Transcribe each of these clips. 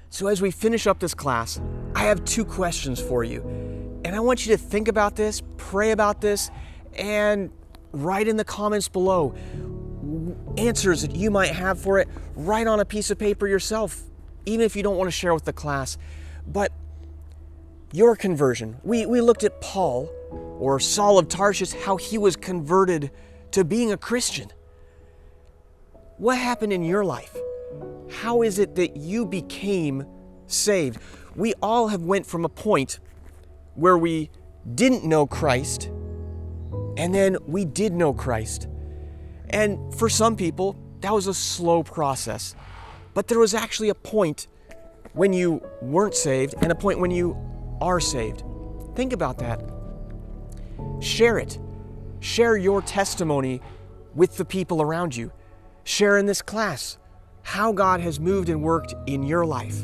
So as we finish up this class, I have 2 questions for you. And I want you to think about this, pray about this, and write in the comments below answers that you might have for it. Write on a piece of paper yourself, even if you don't want to share with the class. But your conversion. We looked at Paul, or Saul of Tarshish, how he was converted to being a Christian. What happened in your life? How is it that you became saved? We all have went from a point where we didn't know Christ, and then we did know Christ. And for some people, that was a slow process. But there was actually a point when you weren't saved and a point when you are saved. Think about that. Share it. Share your testimony with the people around you. Share in this class how God has moved and worked in your life.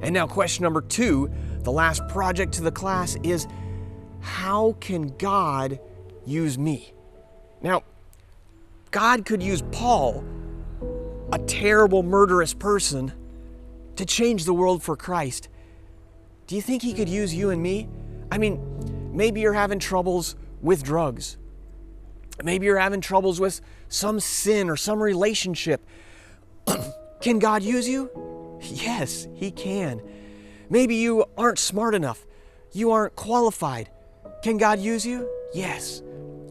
And now question number 2, the last project to the class, is how can God use me? Now, God could use Paul, a terrible, murderous person, to change the world for Christ. Do you think he could use you and me? I mean, maybe you're having troubles with drugs. Maybe you're having troubles with some sin or some relationship. Can God use you? Yes, he can. Maybe you aren't smart enough. You aren't qualified. Can God use you? Yes.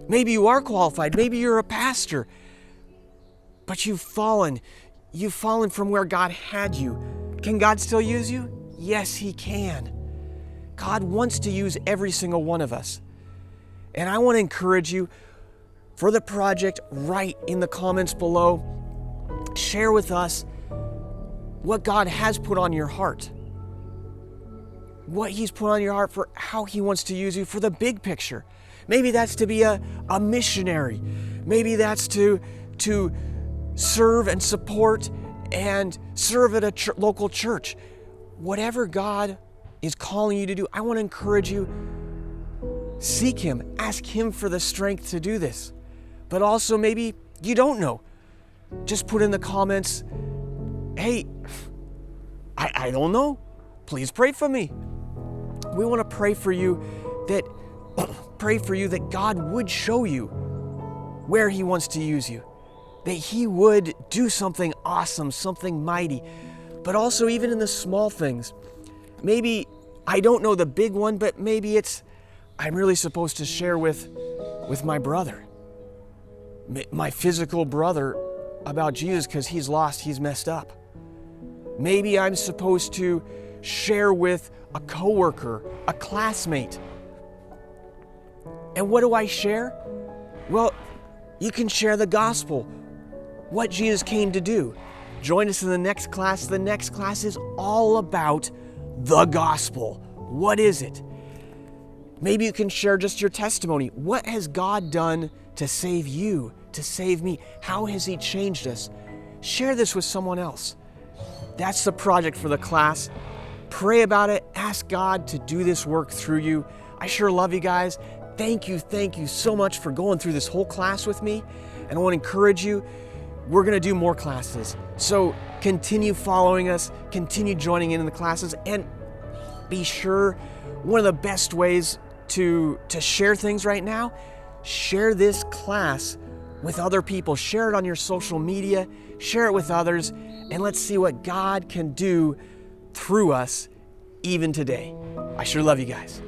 Maybe you are qualified. Maybe you're a pastor. But you've fallen. You've fallen from where God had you. Can God still use you? Yes, he can. God wants to use every single one of us. And I want to encourage you, for the project, write in the comments below. Share with us what God has put on your heart. What he's put on your heart for how he wants to use you for the big picture. Maybe that's to be a missionary. Maybe that's to serve and support and serve at a local church. Whatever God is calling you to do, I want to encourage you, seek him, ask him for the strength to do this. But also maybe you don't know. Just put in the comments, hey, I don't know. Please pray for me. We want to pray for you that God would show you where he wants to use you. That he would do something awesome, something mighty. But also even in the small things. Maybe, I don't know the big one, but maybe it's, I'm really supposed to share with my brother. My physical brother about Jesus because he's lost, he's messed up. Maybe I'm supposed to share with a coworker, a classmate. And what do I share? Well, you can share the gospel, what Jesus came to do. Join us in the next class. The next class is all about the gospel. What is it? Maybe you can share just your testimony. What has God done to save you, to save me? How has he changed us? Share this with someone else. That's the project for the class. Pray about it. Ask God to do this work through you. I sure love you guys. Thank you so much for going through this whole class with me. And I want to encourage you, we're going to do more classes. So continue following us, continue joining in the classes, and be sure, one of the best ways to share things right now, share this class with other people. Share it on your social media, share it with others, and let's see what God can do through us even today. I sure love you guys.